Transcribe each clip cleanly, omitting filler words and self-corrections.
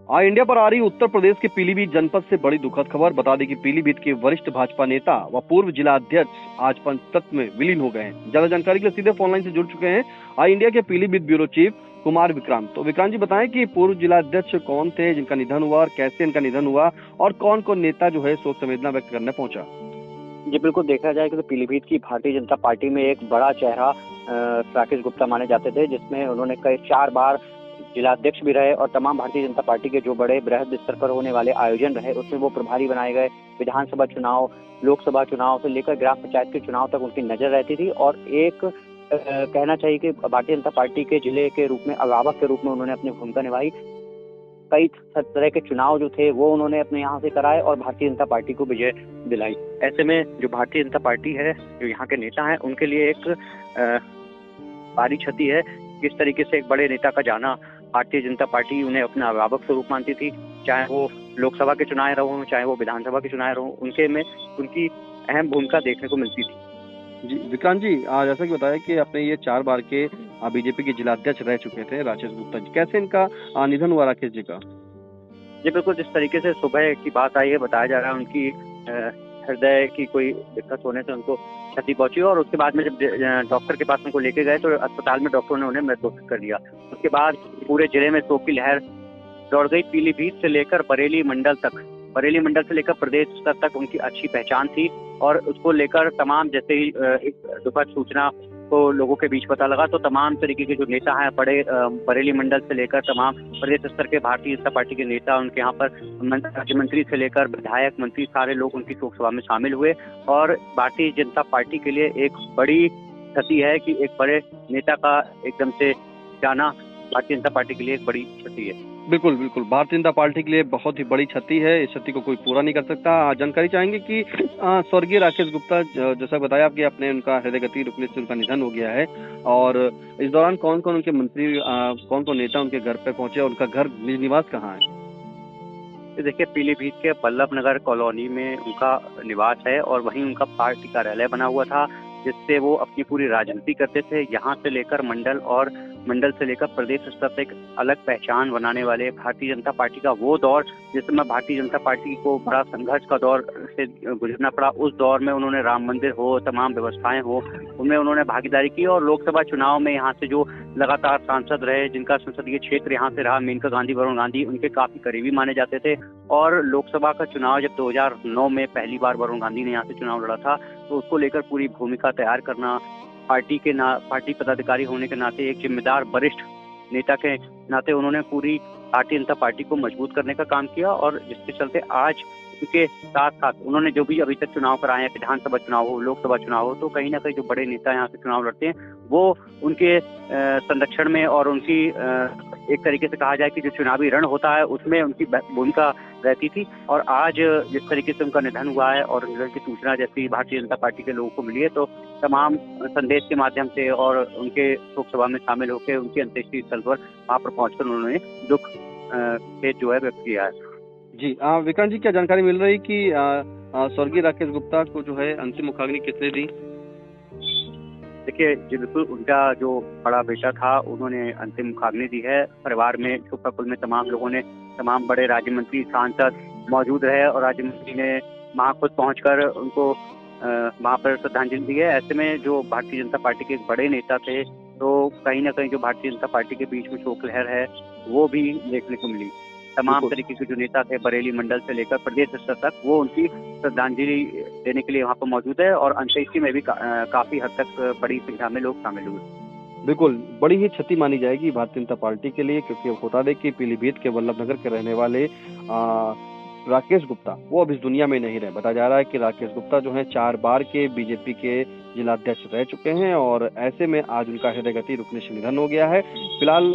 India पर आ रही उत्तर प्रदेश के पीलीभीत जनपद से बड़ी दुखद खबर। बता दें कि पीलीभीत के वरिष्ठ भाजपा नेता व पूर्व जिला अध्यक्ष आज पंचतत्व में विलीन हो गए हैं। ज्यादा जानकारी के लिए सीधे फोन लाइन से जुड़ चुके हैं इंडिया के पीलीभीत ब्यूरो चीफ कुमार विक्रांत। तो विक्रांत जी बताएं कि पूर्व जिला अध्यक्ष कौन थे जिनका निधन हुआ और कैसे इनका निधन हुआ और कौन कौन नेता जो है शोक संवेदना व्यक्त करने पहुंचा। जी बिल्कुल, देखा जाए कि तो पीलीभीत की भारतीय जनता पार्टी में एक बड़ा चेहरा राकेश गुप्ता माने जाते थे, जिसमें उन्होंने कई 4 बार जिलाध्यक्ष भी रहे और तमाम भारतीय जनता पार्टी के जो बड़े बृहद स्तर पर होने वाले आयोजन रहे उसमें वो प्रभारी बनाए गए। विधानसभा चुनाव, लोकसभा चुनाव से लेकर ग्राम पंचायत के चुनाव तक उनकी नजर रहती थी और एक कहना चाहिए कि भारतीय जनता पार्टी के जिले के रूप में अभिभावक के रूप में उन्होंने अपनी भूमिका निभाई। कई तरह के चुनाव जो थे वो उन्होंने अपने यहाँ से कराए और भारतीय जनता पार्टी को विजय दिलाई। ऐसे में जो भारतीय जनता पार्टी है, जो यहाँ के नेता हैं, उनके लिए एक भारी क्षति है। किस तरीके से एक बड़े नेता का जाना, भारतीय जनता पार्टी उन्हें अपना अभिभावक स्वरूप मानती थी, चाहे वो लोकसभा के चुनाव रहो चाहे वो विधानसभा के चुनाव रहो, उनके में उनकी अहम भूमिका देखने को मिलती थी। जी विक्रांत जी, जैसा कि बताया कि आपने ये 4 बार के बीजेपी के जिलाध्यक्ष रह चुके थे राकेश गुप्ता जी, कैसे इनका निधन हुआ राकेश जी का? जी बिल्कुल, जिस तरीके से सुबह की बात आई है, बताया जा रहा है उनकी हृदय की कोई दिक्कत होने से उनको क्षति पहुंची और उसके बाद में जब डॉक्टर के पास उनको लेके गए तो अस्पताल में डॉक्टरों ने उन्हें मृत घोषित कर दिया। उसके बाद पूरे जिले में शोक की लहर दौड़ गई। पीलीभीत से लेकर बरेली मंडल तक, बरेली मंडल से लेकर प्रदेश स्तर तक उनकी अच्छी पहचान थी और उसको लेकर तमाम, जैसे ही एक दुखद सूचना को लोगों के बीच पता लगा तो तमाम तरीके के जो नेता हैं, बड़े बरेली मंडल से लेकर तमाम प्रदेश स्तर के भारतीय जनता पार्टी के नेता, उनके यहाँ पर राज्य मंत्री से लेकर विधायक मंत्री, सारे लोग उनकी शोक सभा में शामिल हुए। और भारतीय जनता पार्टी के लिए एक बड़ी क्षति है कि एक बड़े नेता का एकदम से जाना भारतीय जनता पार्टी के लिए एक बड़ी क्षति है। बिल्कुल बिल्कुल, भारतीय जनता पार्टी के लिए बहुत ही बड़ी क्षति है। इस क्षति को कोई पूरा नहीं कर सकता। जानकारी चाहेंगे कि स्वर्गीय राकेश गुप्ता, जैसा बताया आपके अपने उनका हृदय गति रुकने से उनका निधन हो गया है और इस दौरान कौन कौन उनके मंत्री, कौन कौन नेता उनके घर पे पहुंचे और उनका घर निज निवास कहाँ है? देखिए, पीलीभीत के बल्लभ नगर कॉलोनी में उनका निवास है और वहीं उनका पार्टी कार्यालय बना हुआ था, जिससे वो अपनी पूरी राजनीति करते थे। यहाँ से लेकर मंडल और मंडल से लेकर प्रदेश स्तर तक अलग पहचान बनाने वाले भारतीय जनता पार्टी का वो दौर, जिसमें भारतीय जनता पार्टी को बड़ा संघर्ष का दौर से गुजरना पड़ा, उस दौर में उन्होंने राम मंदिर हो, तमाम व्यवस्थाएं हो, उनमें उन्होंने भागीदारी की और लोकसभा चुनाव में यहाँ से जो लगातार सांसद रहे, जिनका संसदीय क्षेत्र यहाँ से रहा, मेनका गांधी, वरुण गांधी, उनके काफी करीबी माने जाते थे। और लोकसभा का चुनाव जब 2009 में पहली बार वरुण गांधी ने यहाँ से चुनाव लड़ा था तो उसको लेकर पूरी भूमिका तैयार करना, पार्टी पदाधिकारी होने के नाते, एक जिम्मेदार वरिष्ठ नेता के नाते उन्होंने पूरी भारतीय जनता पार्टी को मजबूत करने का काम किया और जिसके चलते आज उनके साथ साथ उन्होंने जो भी अभी तक चुनाव कराए हैं, विधानसभा चुनाव हो, लोकसभा चुनाव हो, तो कहीं ना कहीं जो बड़े नेता यहाँ से चुनाव लड़ते हैं वो उनके संरक्षण में और उनकी एक तरीके से कहा जाए कि जो चुनावी रण होता है उसमें उनकी भूमिका रहती थी। और आज जिस तरीके से उनका निधन हुआ है और निधन की सूचना जैसी भारतीय जनता पार्टी के लोगों को मिली है तो तमाम संदेश के माध्यम से और उनके शोक सभा में शामिल होकर उनकी अंत्येष्टि स्थल पर वहाँ पर पहुंचकर उन्होंने दुख खेद जो है व्यक्त किया है। जी विक्रांत जी, क्या जानकारी मिल रही कि स्वर्गीय राकेश गुप्ता को जो है अंतिम मुखाग्नि किसने दी? देखिए, जी बिल्कुल, उनका जो बड़ा बेटा था उन्होंने अंतिम मुखाग्नि दी है। परिवार में, चोपड़ा कुल में तमाम लोगों ने, तमाम बड़े राज्य मंत्री, सांसद मौजूद रहे और राज्य मंत्री ने वहाँ खुद पहुंचकर उनको वहाँ पर श्रद्धांजलि दी है। ऐसे में जो भारतीय जनता पार्टी के एक बड़े नेता थे तो कहीं ना कहीं जो भारतीय जनता पार्टी के बीच में शोक लहर है वो भी देखने को मिली। तमाम तरीके के जो नेता थे बरेली मंडल से लेकर प्रदेश स्तर तक, वो उनकी श्रद्धांजलि देने के लिए वहाँ पर मौजूद है और अंत्येष्टि में भी काफी हद तक बड़ी संख्या में लोग शामिल हुए। बिल्कुल, बड़ी ही क्षति मानी जाएगी भारतीय जनता पार्टी के लिए, क्योंकि बता दें कि पीलीभीत के वल्लभ नगर के रहने वाले राकेश गुप्ता वो अब इस दुनिया में नहीं रहे। बताया जा रहा है कि राकेश गुप्ता जो है 4 बार के बीजेपी के जिलाध्यक्ष रह चुके हैं और ऐसे में आज उनका हृदय गति रुकने से निधन हो गया है। फिलहाल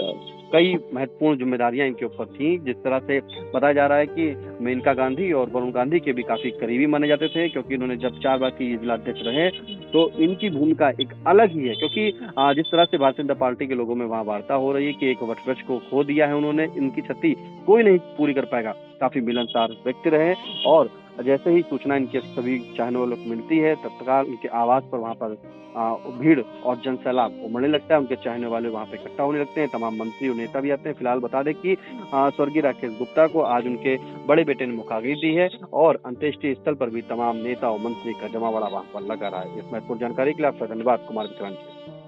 कई महत्वपूर्ण जिम्मेदारियां इनके ऊपर थी। जिस तरह से बताया जा रहा है कि मेनका गांधी और वरुण गांधी के भी काफी करीबी माने जाते थे, क्योंकि इन्होंने जब 4 बार की जिलाध्यक्ष रहे तो इनकी भूमिका एक अलग ही है। क्योंकि जिस तरह से भारतीय जनता पार्टी के लोगों में वहाँ वार्ता हो रही है कि एक वटवृक्ष को खो दिया है उन्होंने, इनकी क्षति कोई नहीं पूरी कर पाएगा। काफी मिलनसार व्यक्ति रहे और जैसे ही सूचना इनके सभी चाहने वालों को मिलती है, तत्काल उनके आवास पर वहाँ पर भीड़ और जनसैलाब उमड़ने लगता है। उनके चाहने वाले वहाँ पे इकट्ठा होने लगते हैं, तमाम मंत्री और नेता भी आते हैं। फिलहाल बता दें कि स्वर्गीय राकेश गुप्ता को आज उनके बड़े बेटे ने मुखाग्नि दी है और अंत्येष्टि स्थल पर भी तमाम नेता और मंत्री का जमावड़ा वहाँ पर लगा रहा है। इस महत्वपूर्ण जानकारी के लिए आपका धन्यवाद कुमार विक्रांत जी।